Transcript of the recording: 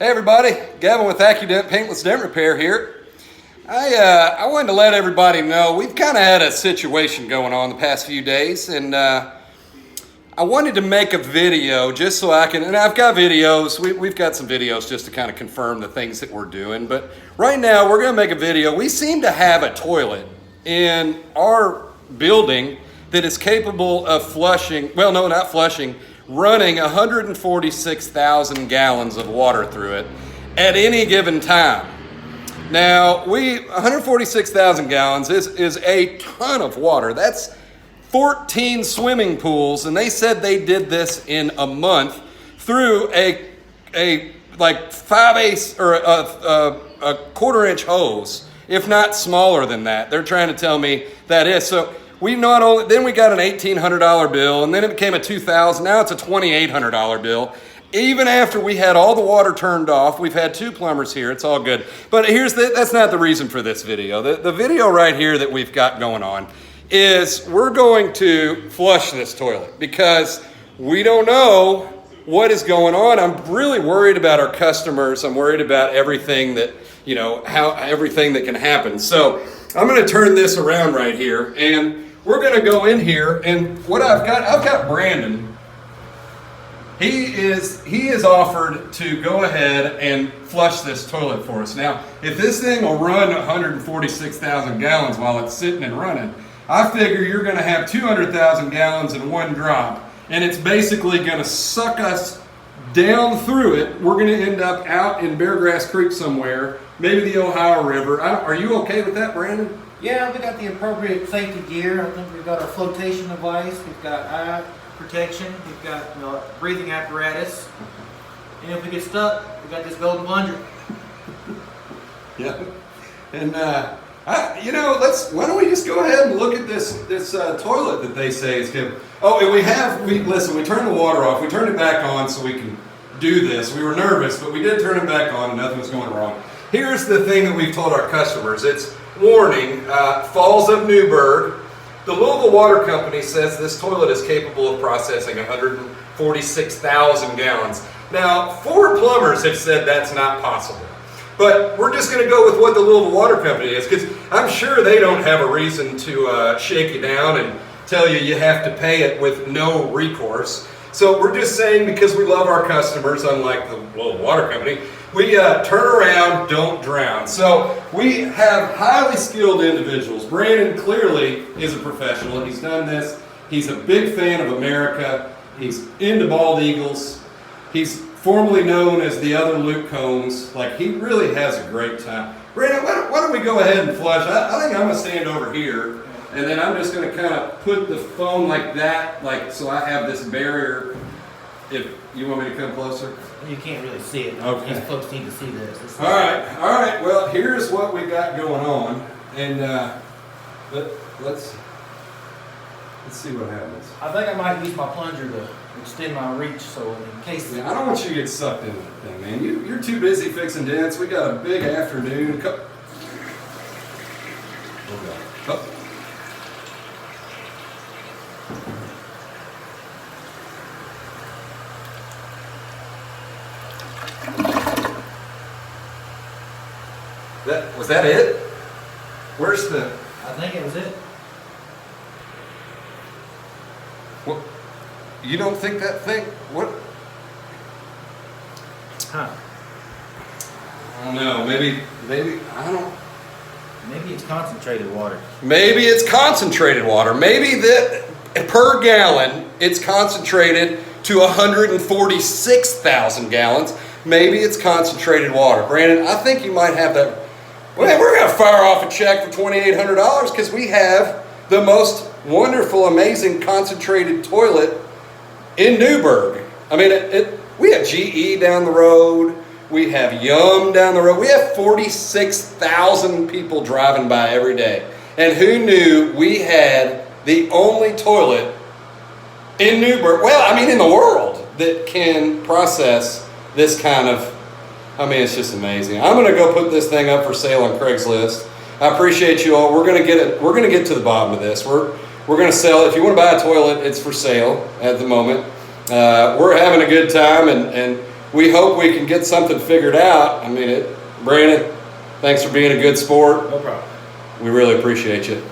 Hey everybody, Gavin with AccuDent Paintless Dent Repair here. I wanted to let everybody know we've kind of had a situation going on the past few days, and I wanted to make a video just so I can, and I've got videos, we've got some videos just to kind of confirm the things that we're doing, but right now we're going to make a video. We seem to have a toilet in our building that is capable of flushing, well no, not flushing, running 146,000 gallons of water through it at any given time. Now, 146,000 gallons is a ton of water. That's 14 swimming pools, and they said they did this in a month through a like 5/8 or a quarter-inch hose, if not smaller than that. They're trying to tell me that is. So then we got an $1,800 bill, and then it became a $2,000. Now it's a $2,800 bill. Even after we had all the water turned off, we've had 2 plumbers here. It's all good. But that's not the reason for this video. The video right here that we've got going on is we're going to flush this toilet because we don't know what is going on. I'm really worried about our customers. I'm worried about everything that, everything that can happen. So I'm going to turn this around right here, and we're going to go in here, and what I've got Brandon. He is offered to go ahead and flush this toilet for us. Now, if this thing will run 146,000 gallons while it's sitting and running, I figure you're going to have 200,000 gallons in one drop, and it's basically going to suck us down through it. We're going to end up out in Beargrass Creek somewhere, maybe the Ohio River. Are you okay with that, Brandon? Yeah, we got the appropriate safety gear. I think we've got our flotation device, we've got eye protection, we've got breathing apparatus, and if we get stuck, we got this golden plunger. Yeah, and why don't we just go ahead and look at this toilet that they say is good. Oh, and we turned the water off. We turned it back on so we can do this. We were nervous, but we did turn it back on and nothing was going wrong. Here's the thing that we've told our customers. It's warning, Falls of Newburg. The Louisville Water Company says this toilet is capable of processing 146,000 gallons. Now, 4 plumbers have said that's not possible. But we're just going to go with what the Louisville Water Company is, because I'm sure they don't have a reason to shake you down and tell you have to pay it with no recourse. So we're just saying, because we love our customers, unlike the Louisville Water Company, we turn around, don't drown. So we have highly skilled individuals. Brandon clearly is a professional. He's done this. He's a big fan of America. He's into bald eagles. He's formerly known as the other Luke Combs. Like, he really has a great time. Brandon, why don't we go ahead and flush? I think I'm going to stand over here, and then I'm just going to kind of put the phone like that, so I have this barrier. If you want me to come closer? You can't really see it. Okay. These folks need to see this. All right. Well, here's what we got going on, and let's see what happens. I think I might use my plunger to extend my reach, so in case. Yeah, I don't want you to get sucked into that thing, man. You're too busy fixing dents. We got a big afternoon. Oh. Was that it? Where's the? I think it was it. What? You don't think that thing? What? Huh? I don't know. Maybe I don't. Maybe it's concentrated water. Maybe it's concentrated water. Maybe that per gallon it's concentrated to 146,000 gallons. Maybe it's concentrated water. Brandon, I think you might have that. Well, we're going to fire off a check for $2,800 because we have the most wonderful, amazing concentrated toilet in Newburg. I mean, we have GE down the road. We have Yum down the road. We have 46,000 people driving by every day. And who knew we had the only toilet in Newburg, in the world, that can process this kind of, it's just amazing. I'm going to go put this thing up for sale on Craigslist. I appreciate you all. We're going to get to the bottom of this. We're going to sell it. If you want to buy a toilet, it's for sale at the moment. We're having a good time, and we hope we can get something figured out. I mean, Brandon, thanks for being a good sport. No problem. We really appreciate you.